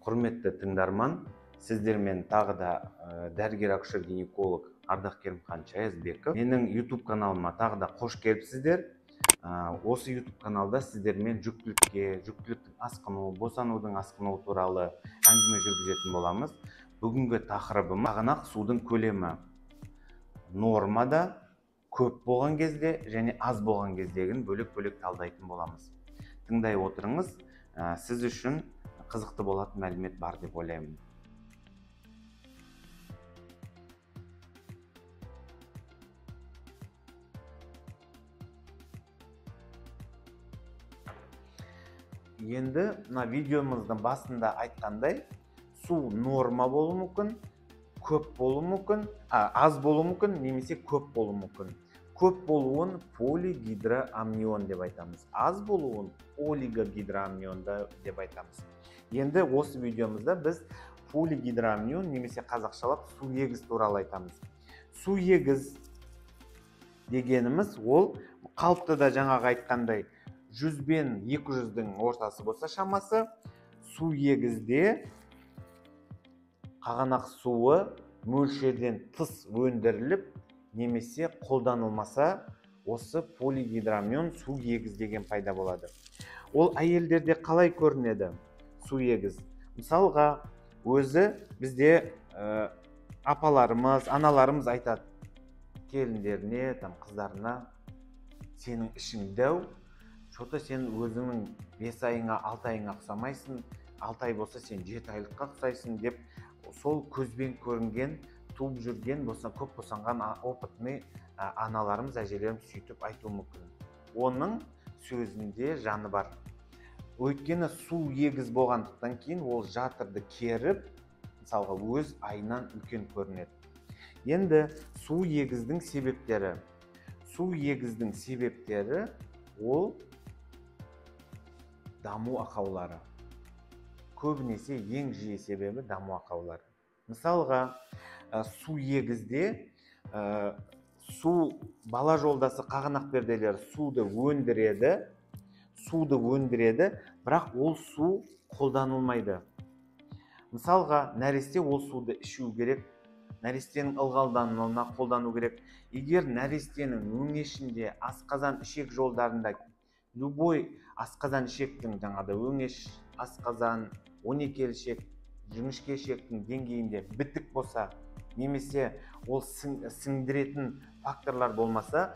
Құрметті тыңдарман, сіздермен тағы да дәрігер акушер гинеколог Ардақ Керімхан Чаязбеков. Менің YouTube каналыма тағы да қош келіпсіздер. Осы YouTube каналда сіздермен жүктіліктің асқыну, босанудың асқынуы туралы әңгіме жүргізетін боламыз. Бүгінгі тақырыбым ағанақ судың көлемі. Нормада көп болған кезде және аз болған кездегін бөлек-бөлек талдайтын боламыз. Тыңдай отырыңыз, сіз үшін қызықты болатын мәлімет бар деп ойлаймын. Енді мына видеомыздың басында айтқандай, су норма болуы мүмкін, көп болуы мүмкін, аз болуы мүмкін, немесе көп болуы мүмкін. Көп болуын полигидроамнион деп айтамыз. Аз болуын олигогидроамнион деп айтамыз. Енді осы видеомызда біз полигидроамнион немесе қазақшалап су егіз туралы айтамыз. Су егіз дегеніміз ол қалыпты да жаңағы айтқандай 100 бен 200-дің ортасы болса шамасы, су егізде қағанақ суы мөлшерден тыс өндіріліп немесе қолданылмаса, осы полигидроамнион су егіз деген пайда болады. Ол әйелдерде қалай көрінеді су егіз? Мысалға, өзі бізде апаларымыз, аналарымыз айтады келіндеріне, қыздарына: сенің ішің дәу, что-то сен өзіңнің 5 айыңа, 6 айыңа ұқсамайсың, 6 ай болса сен 7 айлыққа ұқсайсың деп, сол көзбен көрінген, туып жүрген, көп босанған опытный аналарымыз, әжелеріміз сөйтіп айтуы мүмкін. Оның сөзінде жаны бар. Өйткені су егіз болғандықтан кейін ол жатырды керіп, мысалға өз айынан үлкен көрінеді. Енді су егіздің себептері. Су егіздің себептері ол даму ақаулары. Көбінесе ең жиі себебі даму ақаулары. Мысалға, су егізде бала жолдасы қағанақ перделер суды өндіреді, бірақ ол су қолданылмайды. Мысалға, нәресте ол суды ішу керек, нәрестенің ылғалдануына қолдану керек. Егер нәрестенің өңешінде, асқазан ішек жолдарында, любой асқазан ішектің жаңағыда өңеш, асқазан, 12 ішек, жіңішке ішектің деңгейінде бітік болса, немесе ол сіңдіретін факторлар болмаса,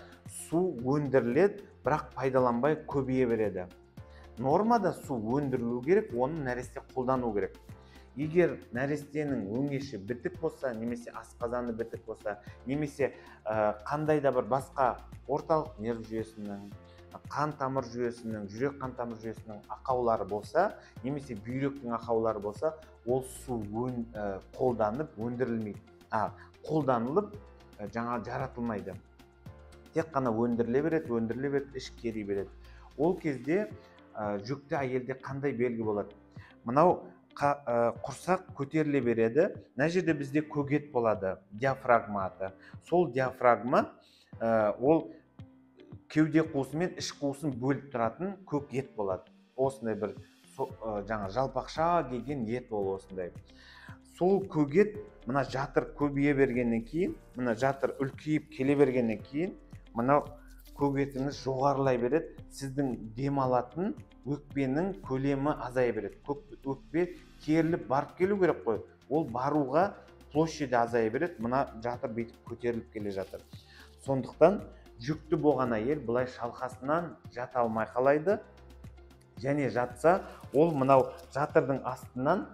су өндіріледі, бірақ пайдаланбай көбейе береді. Нормада су өндірілу керек, оны нәресте қолдану керек. Егер нәрестенің өңеші бітік болса, немесе асқазаны бітік болса, немесе қандай да бір басқа орталық нерв жүйесінің, қан тамыр жүйесінің, жүрек қан тамыр жүйесінің ақаулары болса, немесе бүйректің ақаулары болса, ол су қолданылып жаңа жаратылмайды. Тек қана өндіріле береді, іш кери береді. Ол кезде жүкті әйелде қандай белгі болады? Мынау құрсақ көтеріле береді. Мына жерде бізде көгет болады, диафрагма аты. Сол диафрагма ол кеуде қуысы мен іш қуысын бөліп тұратын көк ет болады. Осындай бір жалпақша келген ет ол осындай. Сол көгет мына жатыр көбейе бергеннен кейін, мына жатыр үлкейіп келе бергеннен кейін, мына көгетіңіз жоғарылай береді. Сіздің демалатын өкпенің көлемі азая береді. Өкпе керіліп барып келу керек қой. Ол баруға площади азая береді. Мына жатыр бетіп көтеріліп келе жатыр. Сондықтан жүкті болған әйел бұлай шалқасынан жата алмай қалайды. Және жатса, ол мынау жатырдың астынан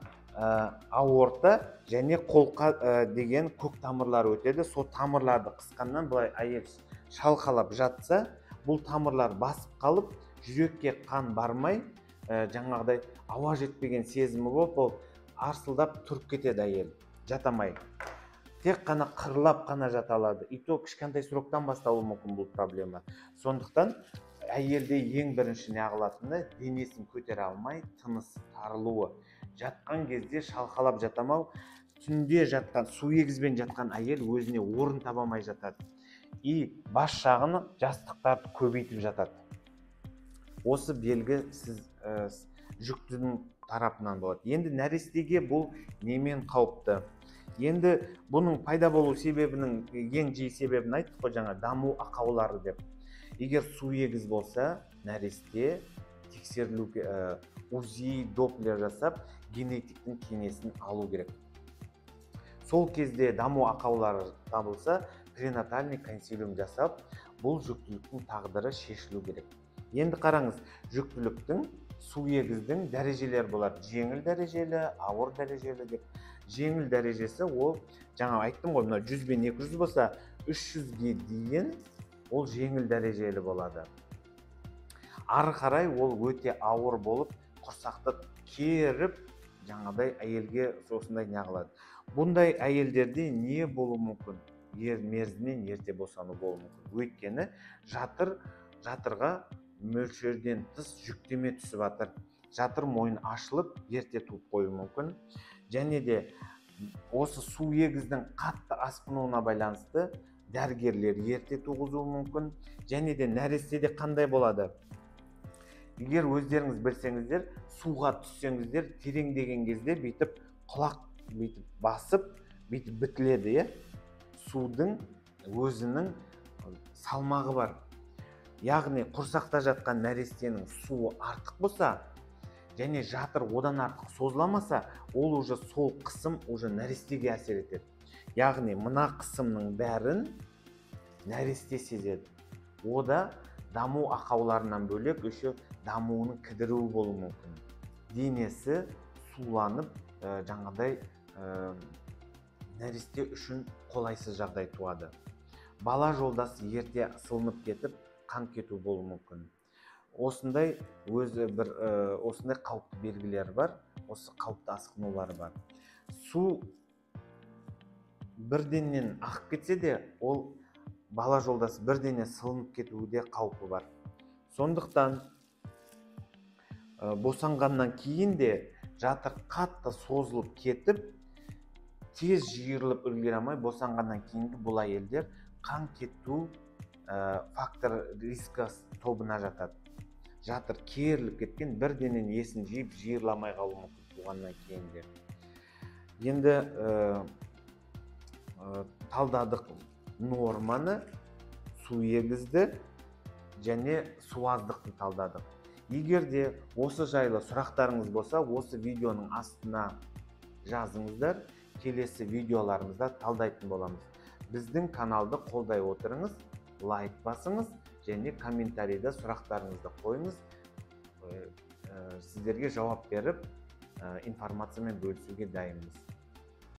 аорта және қолқа деген көк тамырлар өтеді. Сол тамырларды қысқаннан бұлай әйел шалқалап жатса, бұл тамырлар басып қалып, жүрекке қан бармай, жаңағыдай ауа жетпеген сезімі болып, ол арсылдап тұрып кетеді әйел, жатамай. Тек қана қырылап қана жата алады. И то кішкентай сроктан басталуы мүмкін бұл проблема. Сондықтан әйелде ең бірінші неғылатыны денесін көтере алмай, тынысы тарылуы. Жатқан кезде шалқалап жатамау, түнде жатқан, су егізбен жатқан әйел өзіне орын табамай жатады. И бас жағыны жастықтарды көбейтіп жатады. Осы белгі сіз жүктінің тарапынан болады. Енді нәрестеге бұл немен қауіпті? Енді бұның пайда болу себебінің ең жиі себебін айттық қой жаңа, даму ақаулары деп. Егер су егіз болса, нәресте тексерілуге УЗИ, доплер жасап, генетиктің кеңесін алу керек. Сол кезде даму ақаулары табылса, пренатальный консилиум жасап, бұл жүктіліктің тағдыры шешілу керек. Енді қараңыз, жүктіліктің су егіздің дәрежелері болады. Жеңіл дәрежелі, ауыр дәрежелі деп. Жеңіл дәрежесі ол, жаңа айттым ғой, 100 бен 200 болса, 300-ге дейін ол жеңіл дәрежелі болады. Ары қарай ол өте ауыр болып, құрсақты керіп, жаңадай әйелге осындай неғылады. Бұндай әйелдерде не болу мүмкін? Мерзімнен ерте босану болу мүмкін. Өйткені жатырға мөлшерден тыс жүктеме түсіп жатыр. Жатыр мойын ашылып, ерте туып қою мүмкін. Және де осы су егіздің қатты асқынуына байланысты дәрігерлер ерте туғызуы мүмкін. Және де нәрестеде қандай болады? Егер өздеріңіз білсеңіздер, суға түссеңіздер, тереңдеген кезде бүйтіп құлақ бүйтіп басып, бүйтіп бітіледі, судың өзінің салмағы бар. Яғни құрсақта жатқан нәрестенің суы артық болса, және жатыр одан артық созыламаса, ол уже сол қысым уже нәрестеге әсер етеді. Яғни мына қысымның бәрін нәресте сезеді. Ода даму ақауларынан бөлек еще дамуының кідіруі болуы мүмкін. Денесі суланып, жаңадай нәресте үшін қолайсыз жағдай туады. Бала жолдасы ерте сылынып кетіп, қан кету болуы мүмкін. Осындай осындай қауіпті белгілері бар, осы қауіпті асқынулары бар. Су бірденнен ағып кетсе де, ол бала жолдасы бірденен сылынып кетуде қаупі бар. Сондықтан босанғаннан кейін де жатыр қатты созылып кетіп, тез жиырылып үлгере алмай, босанғаннан кейінгі бұл әйелдер қан кету фактор рискі тобына жатады. Жатыр керіліп кеткен, бірденен есін жиып жиырламай қалуы мүмкін туғаннан кейін де. Енді талдадық норманы, су егізді және су аздықты талдадық. Егер де осы жайлы сұрақтарыңыз болса, осы видеоның астына жазыңыздар, келесі видеоларымызда талдайтын боламыз. Біздің каналды қолдай отырыңыз, лайк басыңыз және комментарийда сұрақтарыңызды қойыңыз. Сіздерге жауап беріп, информациямен бөлісуге дайынбыз.